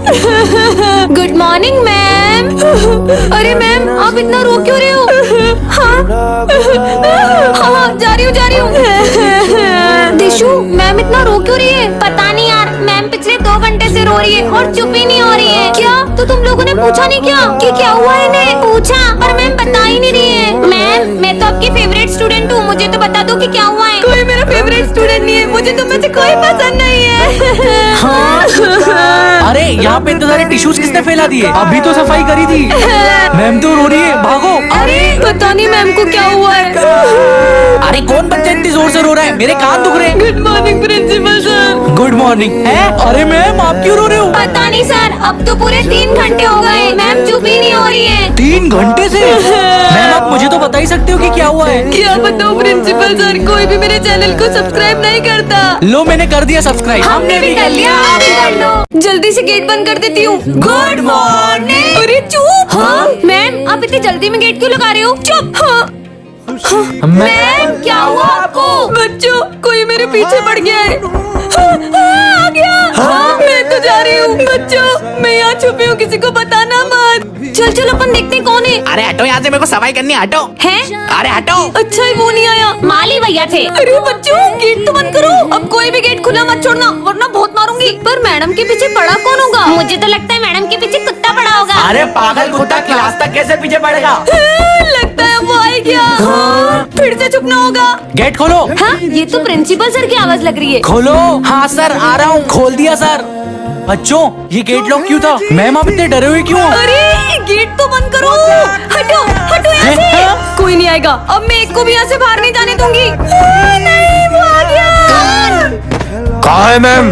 Good morning ma'am. अरे ma'am आप इतना रो क्यों रहे हो? हाँ हाँ जा रही हूँ। दिशु मैम इतना रो क्यों रही है? पता नहीं यार, मैम पिछले 2 घंटे से रो रही है और चुप ही नहीं हो रही है। क्या तो तुम लोगों ने पूछा नहीं क्या कि क्या हुआ है? इन्हें पूछा पर मैम बता ही नहीं रही है। मैम मैं तो आपकी फेवरेट स्टूडेंट हूँ, मुझे तो बता दो कि क्या हुआ है। कोई मेरा फेवरेट स्टूडेंट नहीं है, मुझे तुम में से कोई पसंद नहीं है। हाँ। अरे यहाँ पे इतने सारे टिश्यूज किसने फैला दिए? अभी तो सफाई करी थी। मैम तो रो रही है, भागो। अरे पता नहीं मैम को क्या हुआ है। अरे कौन बच्चा इतनी जोर से रो रहा है? मेरे कान दुख रहे हैं। Good morning principal sir. Good morning. है अरे मैम आप क्यों रो रहे हो? पता नहीं सर, अब तो पूरे 3 घंटे हो गए, मैम चुप ही नहीं हो रही है। 3 घंटे से? मैम आप मुझे तो बता ही सकते हो कि क्या हुआ है। क्या बताऊं प्रिंसिपल सर, कोई भी मेरे चैनल को सब्सक्राइब नहीं करता। लो मैंने कर दिया सब्सक्राइब। हमने भी कर लिया, आप भी कर लो। जल्दी से गेट बंद कर देती हूँ। Good morning. अरे चुप। हाँ मैम आप इतनी जल्दी में गेट क्यों लगा रहे हो? चुप। हाँ मैम क्या हुआ आपको? बच्चों कोई मेरे पीछे पड़ गया है। आ गया। हाँ मैं तो जा रही हूँ। बच्चों मैं यहाँ छुपी हूँ, किसी को बताना मत। चल चल अपन देखते हैं कौन है। अरे हटो यहाँ से, मेरे को सफाई करनी है। हटो। है? अरे हटो। अच्छा ही वो नहीं आया, माली भैया थे। अरे बच्चों गेट तो बंद करो, अब कोई भी गेट खुला मत छोड़ना वरना बहुत मारूंगी। पर मैडम के पीछे पड़ा कौन होगा? मुझे तो लगता है मैडम के पीछे कुत्ता पड़ा होगा। अरे पागल कुत्ता क्लास तक कैसे पीछे पड़ेगा? लगता है वो आ गया। फिर से छुपना होगा। गेट खोलो। हाँ ये तो प्रिंसिपल सर की आवाज लग रही है। खोलो। हाँ सर आ रहा हूँ। खोल दिया सर। बच्चों ये गेट लॉक क्यों था? मैम आप इतने डरे हुए क्यों? अरे गेट तो बंद करो। हटो हटो यहाँ से। कोई नहीं आएगा, अब मैं एक को भी यहाँ से बाहर नहीं जाने दूंगी। नहीं वो आ गया। कहाँ है मैम?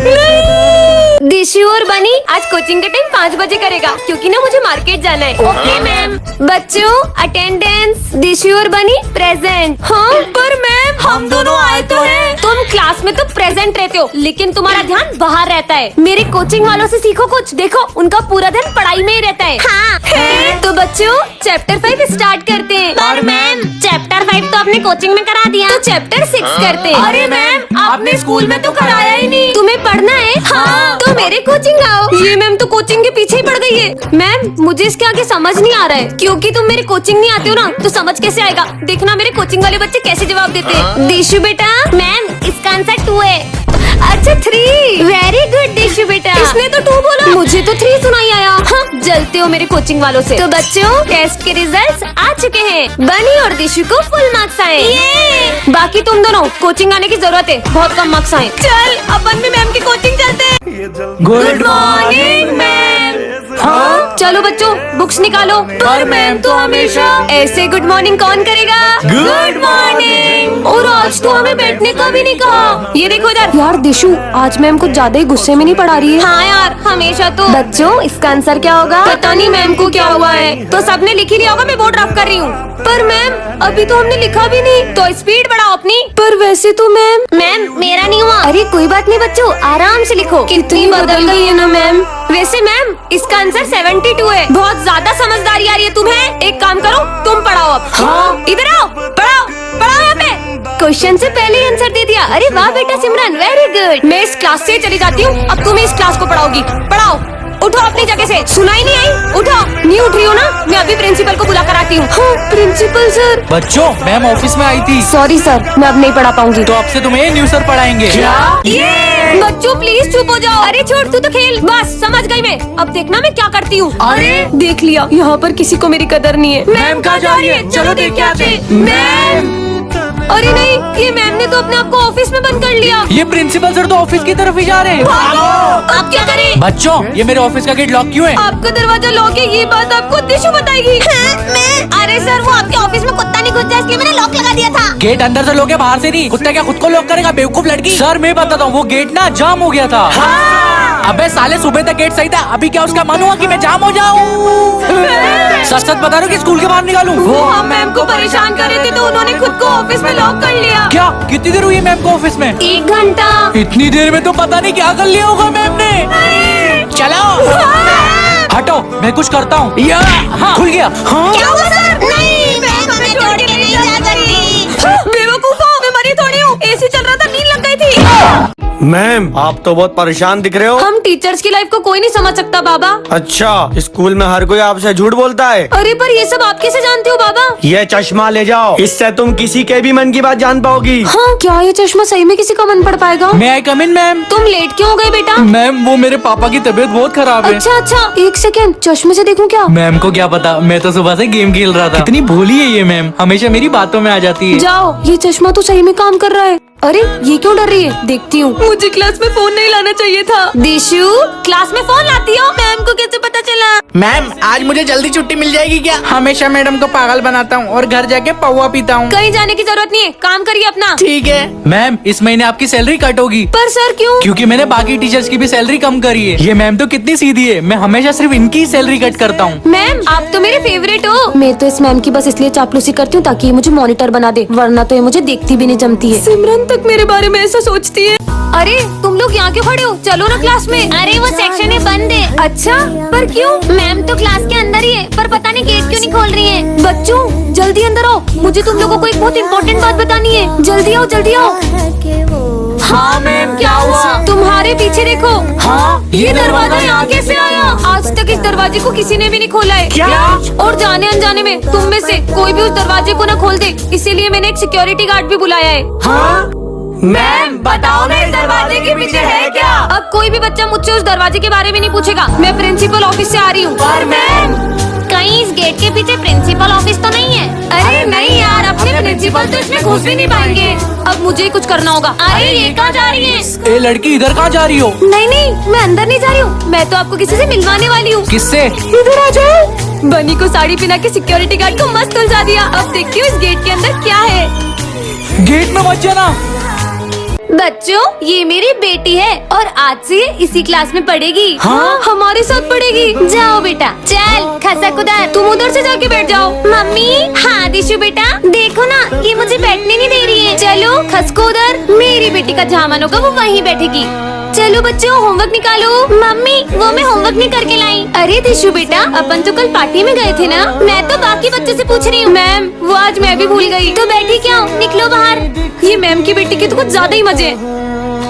दिशु और बनी आज कोचिंग का टाइम 5 बजे करेगा, क्योंकि ना मुझे मार्केट जाना है। Okay ma'am. बच्चों अटेंडेंस। दिशु और बनी प्रेजेंट। हाँ पर मैम हम दोनों आए तो हैं। तुम क्लास में तो प्रेजेंट रहते हो, लेकिन तुम्हारा ध्यान बाहर रहता है। मेरे कोचिंग वालों से सीखो कुछ। देखो उनका पूरा ध्यान पढ़ाई में ही रहता है। हाँ है? तो बच्चों चैप्टर 5 स्टार्ट करते हैं। पर मैम चैप्टर 5 तो आपने कोचिंग में करा दिया, तो चैप्टर 6 करते हैं। अरे मैम आपने स्कूल में तो कराया ही नहीं। तुम्हें पढ़ना है? हाँ तो मेरे कोचिंग आओ। ये मैम तो कोचिंग के पीछे ही पड़ गई है। मैम मुझे इसके आगे समझ नहीं आ रहा है, क्योंकि तुम मेरे कोचिंग नहीं आते हो ना, तो समझ कैसे आएगा? देखना मेरे कोचिंग वाले बच्चे कैसे जवाब देते हैं। दिशु बेटा मैम इसका आंसर 2 है। अच्छा 3। वेरी गुड दिशु बेटा। इसने तो 2 बोला, मुझे तो 3 सुनाई आया। हाँ जलते हो मेरे कोचिंग वालों से। तो बच्चों टेस्ट के रिजल्ट्स आ चुके हैं। बनी और दिशु को फुल मार्क्स आए। बाकी तुम दोनों कोचिंग आने की जरूरत है, बहुत कम मार्क्स आए। चल अपन भी मैम की कोचिंग चलते हैं। Good morning ma'am. हाँ चलो बच्चों बुक्स निकालो। पर मैम तो हमेशा ऐसे गुड मॉर्निंग कौन करेगा? Good morning. और आज तो हमें बैठने का भी नहीं कहा। ये देखो यार दिशु आज मैम कुछ ज्यादा ही गुस्से में नहीं पढ़ा रही है। हाँ यार हमेशा तो। बच्चों इसका आंसर क्या होगा? पता नहीं मैम को क्या हुआ है। तो सबने लिख ही लिया होगा, मैं बोर्ड रफ कर रही हूँ। पर मैम अभी तो हमने लिखा भी नहीं। तो स्पीड बढ़ाओ अपनी। पर वैसे तो मैम मेरा नहीं हुआ। अरे कोई बात नहीं बच्चों, आराम से लिखो। कितनी बदल गई है ना मैम। वैसे मैम इसका आंसर 72 है। बहुत ज्यादा समझदारी आ रही है तुम्हें। एक काम करो तुम पढ़ाओ अब। हाँ इधर आओ, पढ़ाओ यहाँ पे। क्वेश्चन से पहले आंसर दे दिया। अरे वाह बेटा सिमरन वेरी गुड। मैं इस क्लास से चली जाती हूँ, अब तुम इस क्लास को पढ़ाओगी। पढ़ाओ। उठो अपनी जगह से। सुनाई नहीं आई? उठो। नहीं उठ रही हो ना? मैं अभी प्रिंसिपल को बुला कर आती हूँ। हाँ प्रिंसिपल सर। बच्चों मैम ऑफिस में आई थी। सॉरी सर मैं अब नहीं पढ़ा पाऊंगी। तो अब से तुम्हें न्यू सर पढ़ाएंगे। ये बच्चों प्लीज चुप हो जाओ। अरे छोड़ तू तो खेल। बस समझ गई मैं, अब देखना मैं क्या करती हूँ। अरे देख लिया, यहाँ पर किसी को मेरी कदर नहीं है। मैम कहाँ जा रही है? चलो देख के आते। मैम अरे नहीं, ये मैम ने तो अपने आप को ऑफिस में बंद कर लिया। ये प्रिंसिपल सर तो ऑफिस की तरफ ही जा रहे हैं। आप क्या करें? बच्चों ये मेरे ऑफिस का गेट लॉक क्यों है? आपका दरवाजा लॉक है, ये बात आपको दिशु बताएगी। मैं? अरे सर वो आपके ऑफिस में कुत्ता नहीं घुस जाए इसलिए मैंने लॉक लगा दिया था। गेट अंदर से लॉक है, बाहर से नहीं। कुत्ता क्या खुद को लॉक करेगा बेवकूफ लड़की। सर मैं बताता हूँ, वो गेट ना जाम हो गया था। अबे साले सुबह तक गेट सही था, अभी क्या उसका मन हुआ कि मैं जाम हो जाऊँ? सच सच बता रहा हूँ कि स्कूल के बाहर निकालूं। वो हम मैम को परेशान कर रहे थे तो उन्होंने खुद को ऑफिस में लॉक कर लिया। क्या कितनी देर हुई है मैम को ऑफिस में? 1 घंटा। इतनी देर में तो पता नहीं क्या कर लिया होगा मैम ने। चलो हटो मैं कुछ करता हूँ। हाँ खुल गया। हाँ क्या हुआ सर? नहीं मैम हमें छोड़ के नहीं जा सकती। बेवकूफ हो, मैं मरी थोड़ी हूँ। एसी चल रहा था, नींद लग गई थी। मैम आप तो बहुत परेशान दिख रहे हो। हम टीचर्स की लाइफ को कोई नहीं समझ सकता बाबा। अच्छा, स्कूल में हर कोई आपसे झूठ बोलता है। अरे पर ये सब आप कैसे जानते हो बाबा? ये चश्मा ले जाओ, इससे तुम किसी के भी मन की बात जान पाओगी। हाँ, क्या ये चश्मा सही में किसी का मन पड़ पाएगा? मैं आई कम इन मैम? तुम लेट क्यों हो गए बेटा? मैम वो मेरे पापा की तबीयत बहुत खराब है। अच्छा अच्छा, एक सेकेंड, चश्मे से देखूं क्या? मैम को क्या पता, मैं तो सुबह से गेम खेल रहा था। कितनी भोली है ये मैम, हमेशा मेरी बातों में आ जाती है। जाओ, ये चश्मा तो सही में काम कर रहा है। अरे ये क्यों डर रही है? देखती हूँ। मुझे क्लास में फोन नहीं लाना चाहिए था। दिशु, क्लास में फोन लाती हो? मैम को कैसे पता चला? मैम आज मुझे जल्दी छुट्टी मिल जाएगी क्या? हमेशा मैडम को पागल बनाता हूँ और घर जाके पौवा पीता हूँ। कहीं जाने की जरूरत नहीं है, काम करिए अपना। ठीक है मैम, इस महीने आपकी सैलरी कट होगी। पर सर क्यों? क्योंकि मैंने बाकी टीचर्स की भी सैलरी कम करी है। ये मैम तो कितनी सीधी है, मैं हमेशा सिर्फ इनकी सैलरी कट करता हूँ। मैम आप तो मेरे फेवरेट हो। मैं तो इस मैम की बस इसलिए चापलूसी करती हूँ ताकि ये मुझे मॉनिटर बना दे, वरना तो ये मुझे देखती भी नहीं जमती है। सिमरन तक मेरे बारे में ऐसा सोचती है। अरे तुम लोग यहाँ क्यों खड़े हो? चलो ना क्लास में। अरे वो सेक्शन है बंद है। अच्छा, पर क्यों? मैम तो क्लास के अंदर ही है, पर पता नहीं गेट क्यों नहीं खोल रही है। बच्चों जल्दी अंदर आओ, मुझे तुम लोगों को एक बहुत इम्पोर्टेंट बात बतानी है। जल्दी आओ जल्दी आओ। हाँ मैम, क्या हुआ? तुम्हारे पीछे देखो। हाँ, ये दरवाजा यहाँ कैसे आया? आज तक इस दरवाजे को किसी ने भी नहीं खोला है। क्या? और जाने अनजाने में तुम में से कोई भी उस दरवाजे को न खोल दे, इसीलिए मैंने एक सिक्योरिटी गार्ड भी बुलाया है। हाँ? मैम बताओ ना इस दरवाजे के पीछे है क्या? अब कोई भी बच्चा मुझसे उस दरवाजे के बारे में नहीं पूछेगा। मैं प्रिंसिपल ऑफिस से आ रही हूँ। पर मैम, कहीं इस गेट के पीछे प्रिंसिपल ऑफिस तो नहीं है? अरे नहीं यार, अपने प्रिंसिपल तो इसमें घुस भी नहीं पाएंगे। अब मुझे ही कुछ करना होगा। अरे ये कहाँ जा रही है? ए लड़की इधर कहाँ जा रही हो? नहीं नहीं, मैं अंदर नहीं जा रही हूँ, मैं तो आपको किसी से मिलवाने वाली हूँ। किससे? इधर आ जाओ। बनी को साड़ी पहना के सिक्योरिटी गार्ड को मस्त उलझा दिया। अब देखती हूँ इस गेट के अंदर क्या है। गेट में मत जाना। बच्चों ये मेरी बेटी है और आज से ये इसी क्लास में पढ़ेगी। हाँ? हमारे साथ पढ़ेगी। जाओ बेटा, चल खसक उधर। तुम उधर से जाके बैठ जाओ। मम्मी। हाँ दिशु बेटा, देखो ना ये मुझे बैठने नहीं दे रही है। चलो खसको उधर। मेरी बेटी का जहाँ मन होगा वो वहीं बैठेगी। चलो बच्चों होमवर्क निकालो। मम्मी वो मैं होमवर्क नहीं करके लाई। अरे दिशु बेटा, अपन तो कल पार्टी में गए थे ना। मैं तो बाकी बच्चों से पूछ रही हूँ। मैम वो आज मैं भी भूल गई। तो बैठी क्यों? निकलो बाहर। ये मैम की बेटी के तो कुछ ज्यादा ही मजे।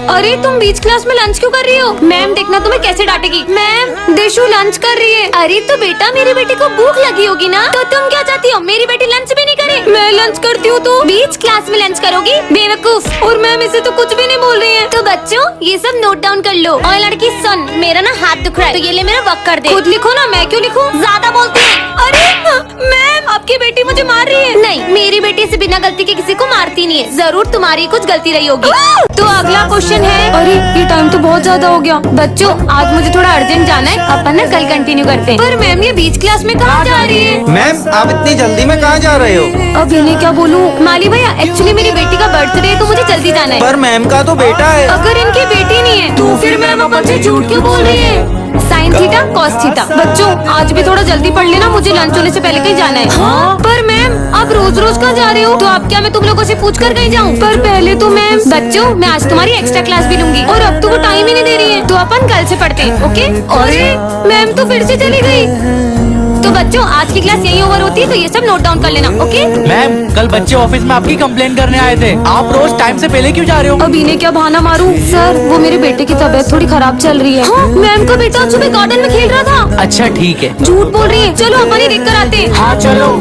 अरे तुम बीच क्लास में लंच क्यों कर रही हो? मैम देखना तुम्हें कैसे डांटेगी। मैम दिशु लंच कर रही है। अरे तो बेटा मेरी बेटी को भूख लगी होगी ना, तो तुम क्या चाहती हो मेरी बेटी लंच भी नहीं करे? मैं लंच करती हूँ तो बीच क्लास में लंच करोगी? बेवकूफ। और मैम इसे तो कुछ भी नहीं बोल रही है। तो बच्चों ये सब नोट डाउन कर लो। और लड़की सुन, मेरा ना हाथ दुख रहा है, तो ये ले मेरा वर्क कर दे। खुद लिखो ना, मैं क्यों लिखूं? ज्यादा बोलती है। अरे मैम आपकी बेटी मुझे मार रही है। नहीं, मेरी बेटी से बिना गलती के किसी को मारती नहीं है। जरूर तुम्हारी कुछ गलती रही होगी। तो अगला क्वेश्चन है। अरे ये टाइम तो बहुत ज्यादा हो गया। बच्चों आज मुझे थोड़ा अर्जेंट जाना है, अपन ना कल कंटिन्यू करते हैं। पर मैम ये बीच क्लास में कहाँ जा रही है? मैम आप इतनी जल्दी में कहाँ जा रहे हो? अब इन्हें क्या बोलूं? माली भैया एक्चुअली मेरी बेटी का बर्थडे है तो मुझे जल्दी जाना है। पर मैम का तो बेटा है। अगर इनकी बेटी नहीं है तो फिर मैम अपन से झूठ क्यों बोल रही है? Sine theta cos theta. बच्चों आज भी थोड़ा जल्दी पढ़ लेना, मुझे लंच होने से पहले कहीं जाना है। हाँ? पर मैम आप रोज रोज कहाँ जा रहे हो? तो आप क्या मैं तुम लोगों से पूछ कर कहीं जाऊँ? पर पहले तो मैम। बच्चों मैं आज तुम्हारी एक्स्ट्रा क्लास भी लूंगी और अब तो वो टाइम ही नहीं दे रही है, तो अपन कल से पढ़ते हैं। ओके? अरे मैम तो फिर से चली गई। तो बच्चों आज की क्लास यही ओवर होती है, तो ये सब नोट डाउन कर लेना। ओके? मैम कल बच्चे ऑफिस में आपकी कंप्लेन करने आए थे, आप रोज टाइम से पहले क्यों जा रहे हो? अब इन्हें क्या बहाना मारूं? सर वो मेरे बेटे की तबीयत थोड़ी खराब चल रही है। हाँ? मैम का बेटा आज सुबह गार्डन में खेल रहा था। अच्छा ठीक है। झूठ बोल रही है। चलो अपन ही देख कर आते हैं। हाँ चलो।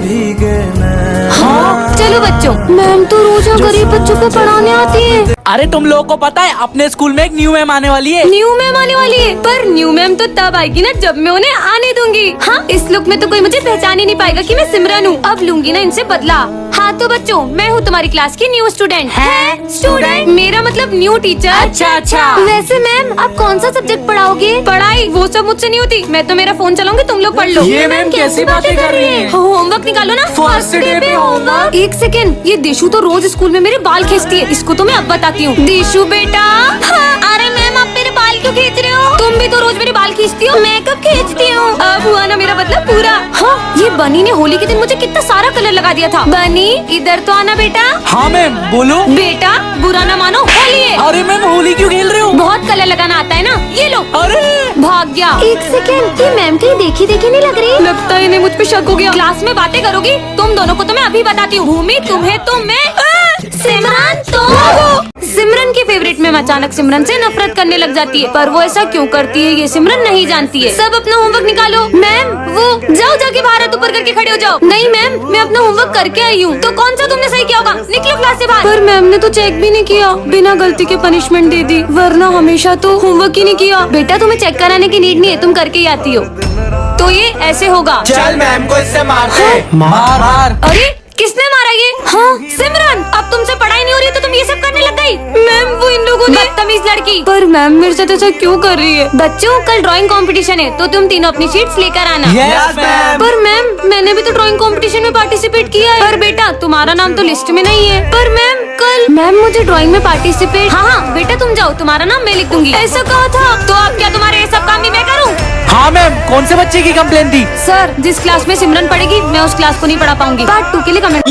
हाँ चलो बच्चों। मैम तो रोज यहाँ गरीब बच्चों को पढ़ाने आती है। अरे तुम लोगों को पता है अपने स्कूल में एक न्यू मैम आने वाली है। न्यू मैम आने वाली है? पर न्यू मैम तो तब आएगी ना जब मैं उन्हें आने दूंगी। हाँ इस लुक में तो कोई मुझे पहचान ही नहीं पाएगा कि मैं सिमरन हूँ। अब लूंगी ना इनसे बदला। हाँ तो बच्चों मैं हूँ तुम्हारी क्लास की न्यू स्टूडेंट। है स्टूडेंट? मेरा मतलब न्यू टीचर। अच्छा अच्छा। वैसे मैम आप कौन सा सब्जेक्ट पढ़ाओगे? पढ़ाई वो सब मुझसे नहीं होती, मैं तो मेरा फोन चलाऊंगी, तुम लोग पढ़ लो। ये मैम कैसी बातें कर रही है? होमवर्क निकालो ना। फर्स्ट डे पे होमवर्क। एक सेकेंड, ये दिशु तो रोज स्कूल में मेरे बाल खींचती है, इसको तो मैं अब बताती हूँ। दिशु बेटा। हाँ, अरे मैम आप मेरे बाल क्यों खींच रहे हो? तुम भी तो रोज मेरे बाल खींचती हो। मैं कब खींचती हूँ? अब हुआ ना मेरा मतलब पूरा। हाँ ये बनी ने होली के दिन मुझे कितना सारा कलर लगा दिया था। बनी इधर तो आना बेटा। हाँ मैम बोलो। बेटा बुरा ना मानो, होली है। अरे मैम होली क्यों खेल रहे हो? बहुत कलर लगाना आता है ना, ये लो। अरे भाग गया। एक सेकेंड, ये मैम कहीं देखी देखी नहीं लग रही? लगता है इन्हें मुझ पे शक हो गया। क्लास में बातें करोगी तुम दोनों को तो मैं अभी बताती हूँ। भूमि तुम्हें तो मैं सिमरन तो सिमरन की फेवरेट मैम अचानक सिमरन से नफरत करने लग जाती है, पर वो ऐसा क्यों करती है ये सिमरन नहीं जानती है। सब अपना होमवर्क निकालो। मैम वो जाओ जाके बाहर हाथ ऊपर करके खड़े हो जाओ। नहीं मैम मैं अपना होमवर्क करके आई हूँ। तो कौन सा तुमने सही किया होगा, निकलो क्लास से बाहर। पर मैम ने तो चेक भी नहीं किया, बिना गलती के पनिशमेंट दे दी, वरना हमेशा तो होमवर्क ही नहीं किया। बेटा तुम्हें चेक कराने की नीड नहीं है, तुम करके ही आती हो। तो ये ऐसे होगा। चल मैम को इससे मारते। मार मार। अरे किसने मारा ये? हाँ सिमरन, अब तुमसे पढ़ाई नहीं हो रही है तो तुम ये सब करने लग गई। मैम वो इन लोगों ने बदतमीज लड़की। पर मैम मेरे साथ ऐसा क्यों कर रही है? बच्चों कल ड्राइंग कंपटीशन है तो तुम तीनों अपनी शीट्स लेकर आना। Yes ma'am. पर मैम मैंने भी तो ड्राइंग कंपटीशन में पार्टिसिपेट किया है। पर बेटा तुम्हारा नाम तो लिस्ट में नहीं है। पर मैम कल मैम मुझे ड्राइंग में पार्टिसिपेट। हाँ बेटा तुम जाओ, तुम्हारा नाम मैं लिख दूंगी। ऐसा कहा था तो अब क्या तुम्हारे ये सब काम भी मैं करूँ? हाँ मैम, कौन से बच्चे की कंप्लेन थी? सर जिस क्लास में सिमरन पढ़ेगी मैं उस क्लास को नहीं पढ़ा पाऊंगी। पार्ट 2 के लिए कमेंट।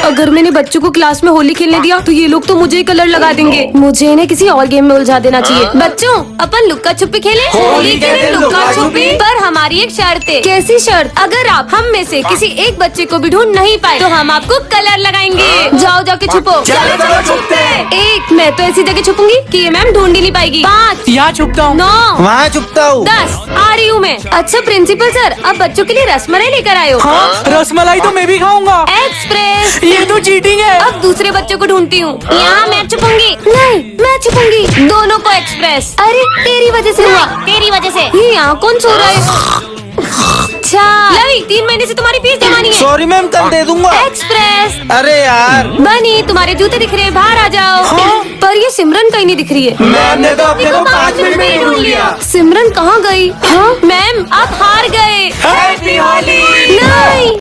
अगर मैंने बच्चों को क्लास में होली खेलने दिया तो ये लोग तो मुझे ही कलर लगा देंगे। मुझे इन्हें किसी और गेम में उलझा देना चाहिए। बच्चों अपन लुक्का छुपी खेले। होली के दिन लुक्का छुपी, पर हमारी एक शर्त है। कैसी शर्त? अगर आप हम में से किसी एक बच्चे को भी ढूंढ नहीं पाए तो हम आपको कलर लगाएंगे। जाओ जाके छुपो। चलो छुपते हैं। 1 मैं तो ऐसी जगह छुपूंगी कि ये मैम ढूंढ ही नहीं पाएगी। 5 यहाँ छुपता हूँ। 9 वहाँ छुपता हूँ। 10 आ रही हूँ मैं। अच्छा प्रिंसिपल सर अब बच्चों के लिए रसमलाई लेकर आए हो। हाँ रसमलाई तो मैं भी खाऊंगा। एक्सप्रेस। ये तो चीटिंग है। अब दूसरे बच्चे को ढूंढती हूँ। यहाँ मैं छुपूंगी। नहीं मैं छुपूंगी। दोनों को एक्सप्रेस। अरे तेरी वजह से हुआ। तेरी वजह से। ये यहाँ कौन सो रहा है? अच्छा लवी 3 महीने से तुम्हारी फीस जमा नहीं है। सॉरी मैम कल दे दूंगा। एक्सप्रेस। अरे यार बनी तुम्हारे जूते दिख रहे हैं, बाहर आ जाओ। हाँ? पर ये सिमरन कहीं नहीं दिख रही है। मैम ने तो अपने को 5 मिनट में ही ढूंढ लिया। सिमरन कहाँ गई? हाँ मैम आप हार गए। हैप्पी होली। नहीं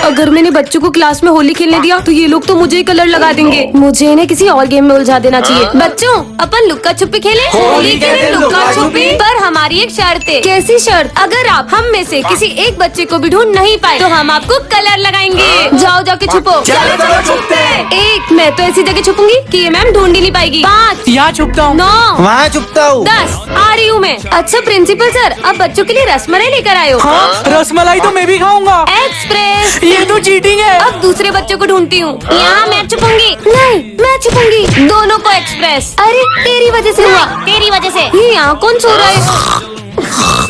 अगर मैंने बच्चों को क्लास में होली खेलने दिया तो ये लोग तो मुझे ही कलर लगा देंगे। मुझे इन्हें किसी और गेम में उलझा देना चाहिए। बच्चों अपन लुक्का छुपी खेले। होली के दिन लुक्का छुपी, पर हमारी एक शर्त है। कैसी शर्त? अगर आप हम में से किसी एक बच्चे को भी ढूंढ नहीं पाए तो हम आपको कलर लगाएंगे। जाओ जाके छुपो। चलो छुपते हैं। 1 मैं तो ऐसी जगह छुपूंगी कि ये मैम ढूंढ ही नहीं पाएगी। 5 यहाँ छुपता हूँ। 9 वहाँ छुपता हूँ। 10 आ रही हूँ मैं। अच्छा प्रिंसिपल सर अब बच्चों के लिए रसमलाई लेकर आए हो। हाँ रसमलाई तो मैं भी खाऊंगा। एक्सप्रेस। ये तो चीटिंग है। अब दूसरे बच्चों को ढूंढती हूँ। यहाँ मैं छुपूंगी। नहीं मैं छुपूंगी। दोनों को एक्सप्रेस। अरे तेरी वजह से हुआ। तेरी वजह से। ये यहाँ कौन सो रहा है?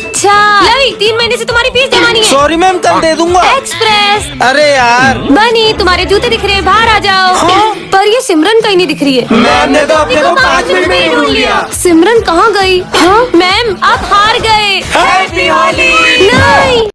अच्छा लवी 3 महीने से तुम्हारी फीस जमा नहीं है। सॉरी मैम कल दे दूंगा। एक्सप्रेस। अरे यार बनी तुम्हारे जूते दिख रहे हैं, बाहर आ जाओ। हाँ? पर ये सिमरन कहीं नहीं दिख रही है। मैम ने तो अपने को 5 मिनट में ही ढूंढ लिया। सिमरन कहाँ गई? हाँ मैम आप हार गए। हैप्पी होली। नहीं